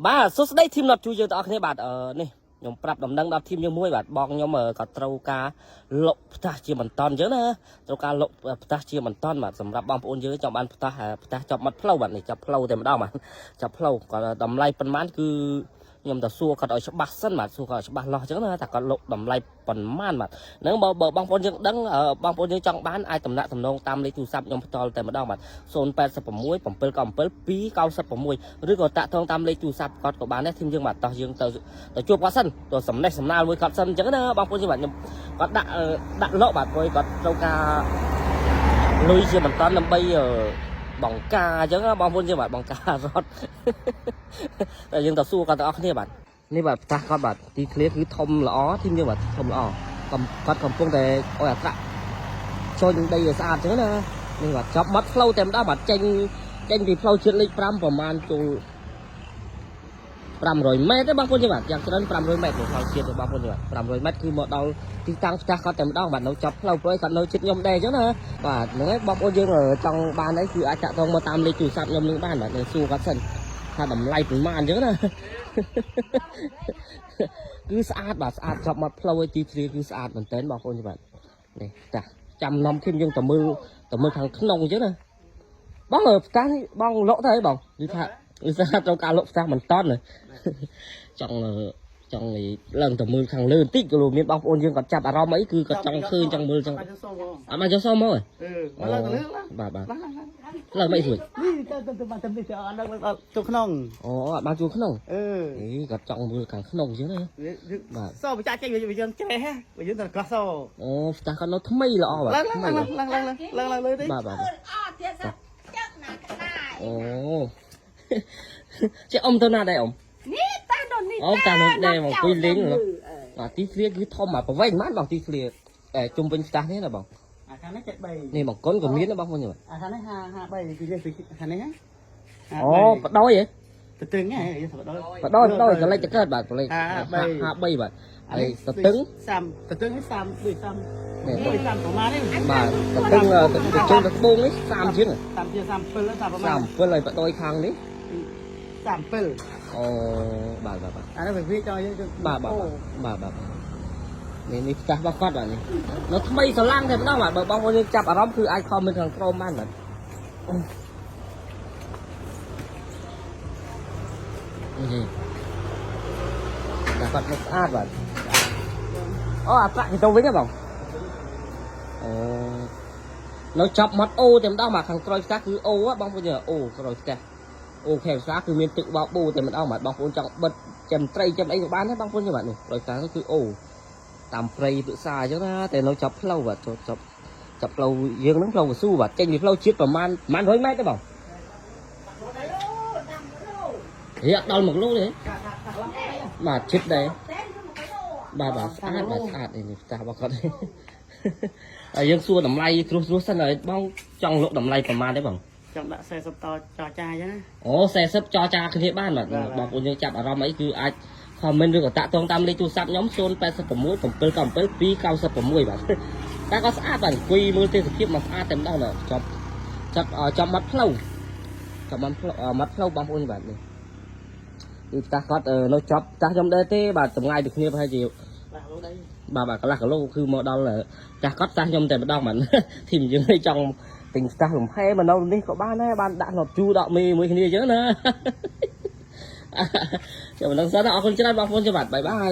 បាទសួស្តីធីមណត់ជួយយើងទាំងអស់គ្នាបាទនេះខ្ញុំប្រាប់ដំណឹងដល់ធីមយើងមួយបាទបងខ្ញុំក៏ត្រូវការលុបផ្ទះជាបន្តអញ្ចឹងណាត្រូវការលុបផ្ទះជាបន្តបាទសម្រាប់បងប្អូនយើងចង់បានផ្ទះជាប់មាត់ផ្លូវបាទនេះចាប់ផ្លូវតែម្ដងបាទចាប់ផ្លូវក៏តម្លៃប៉ុន្មានគឺខ្ញុំទៅសួរគាត់ឲ្យច្បាស់សិនបាទសួរគាត់ច្បាស់លាស់អញ្ចឹងណាថាគាត់លុបតម្លៃប៉ុន្មានបាទហ្នឹងបើបងប្អូនយើងដឹងបងប្អូនយើងចង់បានអាចតំណាក់តំណងតាមលេខទូរស័ព្ទខ្ញុំផ្ទាល់តែម្ដងបាទ086 797 296ឬក៏តាក់ទងតាមលេខទូរស័ព្ទគាត់ក៏បានដែរធីមយើងបាទតោះយើងទៅជួបគាត់សិនទៅសំណេះសំណាលមួយគាត់សិនអញ្ចឹងណាបងប្អូនយើងបាទខ្ញុំគាត់ដាក់លក់បាទព្រោះគាត់ត្រូវការលុយជាបន្តដើម្បីបង្ការអញ្ចឹងបងប្អូនយើងបាទបង្ការរត់តែយើងទៅសួរគាត់ទាំងអស់គ្នាបាទនេះបាទផ្ទះគាត់បាទទីធ្លាគឺធំល្អធីមយើងបាទធំល្អគាត់កំពុងតែអុយអាត្រាក់ចូលនឹងដីឲ្យស្អាតអញ្ចឹងណានេះបាទចាប់មាត់ផ្លូវតែម្ដងបាទចេញពីផ្លូវជាតិលេខ5ប្រហែលចូល500 ម៉ែត្រទេបងប្អូនយើងបាទយ៉ាងច្រើន500 ម៉ែត្រផ្លូវជាតិទេបងប្អូនយើងបាទ500 ម៉ែត្រគឺមកដល់ទីតាំងផ្ទះគាត់តែម្ដងបាទនៅចាប់ផ្លូវព្រោះគាត់នៅជិតខ្ញុំដែរអញ្ចឹងណាបាទហ្នឹងហើយបងប្អូនយើងចង់បានអីគឺអាចតាក់ទងមកតាមលេខទូរស័ព្ទខ្ញុំនឹងបានបាទនឹងសួរគាត់សិនថាតម្លៃប៉ុន្មានអញ្ចឹងណាគឺស្អាតបាទស្អាតចាប់មកផ្លូវឲ្យទីធ្លាគឺស្អាតមែនតើបងប្អូនបាទនេះចាចាំនំធីមយើងទៅមើលខាងក្នុងអញ្ចឹងណាបងផ្ទះនេះបងលក់ទៅអីបងនិយាយថាត្រូវការលក់ផ្ទះមិនតន់ចង់ឡើងទៅមើលខាងលើបន្តិចក៏មានបងប្អូនយើងគាត់ចាប់អារម្មណ៍អីគឺគាត់ចង់ឃើញចង់មើលចង់អត់មកយកសមមកបាទឡើងមិនស្រួយនេះទៅបានទៅអត់ដល់ចូលក្នុងអូអត់បានចូលក្នុងគាត់ចង់មើលខាងក្នុងអញ្ចឹងណាបាទសោបចាក់ចេញវាយើងច្រេះវាយើងទៅក្រាស់សោអូផ្ទះគាត់នៅថ្មីល្អបាទឡើងលើទេបាទអូចេះអ៊ំទៅណាដែរអ៊ំនេះតានោះនេះអូតានោះដែរមកคุยលេងបាទទីធ្លាគឺធំបាទប្រវែងប៉ុន្មានបងទីធ្លាជុំវិញផ្ទះនេះណាបងអាខាងនេះ73នេះបង្គន់ក៏មានដែរបងប្អូនអាខាងនេះ53គឺយើងខាងនេះអូបដ ாய் ហ៎ទៅទឹងហ៎យើងបដ ாய்កលេចទៅកើតបាទកលេច53បាទហើយទៅទឹង30ទៅទឹងនេះ30ដូច30នេះ30ប្រមាណនេះបាទទៅទឹងទៅជើងទៅត្បូងនេះ30ជាង30ជាង37ប្រមាណ37ហើយបដ ாய்ខាងនេះ37អូបាទអានេះវាចោលយើងបាទនេះផ្ទះរបស់គាត់បាទនេះនៅថ្មីស្រឡាំងតែម្ដងបាទបើបងប្អូនយើងចាប់អារម្មណ៍គឺអាចខមមិនខាងក្រោមបានបាទនេះគាត់មកស្អាតបាទអូអាប្រាក់ទៅវិញហ៎បងអូនៅចាប់មាត់អូតែម្ដងបាទខាងក្រោយផ្ទះគឺអូបងប្អូនអូក្រោយផ្ទះអូខេផ្សារគឺមានទឹកបោកបូតែម្ដងបាទបងប្អូនចង់បិទចាំត្រីចាំអីក៏បានដែរបងប្អូនបាទនេះក្រោយផ្ទះគឺអូតាមព្រៃព្រឹក្សាអញ្ចឹងណាតែនៅចាប់ផ្លូវបាទចាប់ផ្លូវយើងហ្នឹងផ្លូវកស៊ូបាទចេញពីផ្លូវជាតិប្រហែល100 ម៉ែត្រទេបងរៀកដល់1 គីឡូទេបាទជិតដែរបាទស្អាតនេះផ្ទះរបស់គាត់ហើយយើងសួរតម្លៃគ្រួសិនហើយបងចង់លក់តម្លៃប្រហែលទេបងចង់ដាក់40តចរចាអញ្ចឹងណាអូ40ចរចាគ្នាបានបាទបងប្អូនយើងចាប់អារម្មណ៍អីគឺអាចcomment ឬក៏តាក់ទងតាមលេខទូរស័ព្ទខ្ញុំ086 797 296បាទតែក៏ស្អាតបាទអង្គុយមើលទេសភាពមកស្អាតតែម្ដងណាចាប់មាត់ផ្លូវមាត់ផ្លូវបងប្អូនបាទនេះផ្ទះគាត់នៅចាប់ផ្ទះខ្ញុំដែរទេបាទចម្ងាយពីគ្នាប្រហែលជាបាទកន្លះគីឡូគឺមកដល់ផ្ទះគាត់ផ្ទះខ្ញុំតែម្ដងបាទធីមយើងចង់ទិញផ្ទះលំហែមកនៅនេះក៏បានដែរបានដាក់លត់ជូរដកមេមួយគ្នាអញ្ចឹងណាចាំមិនដឹងសិនអរគុណច្រើនបងប្អូនចាំបាទបាយ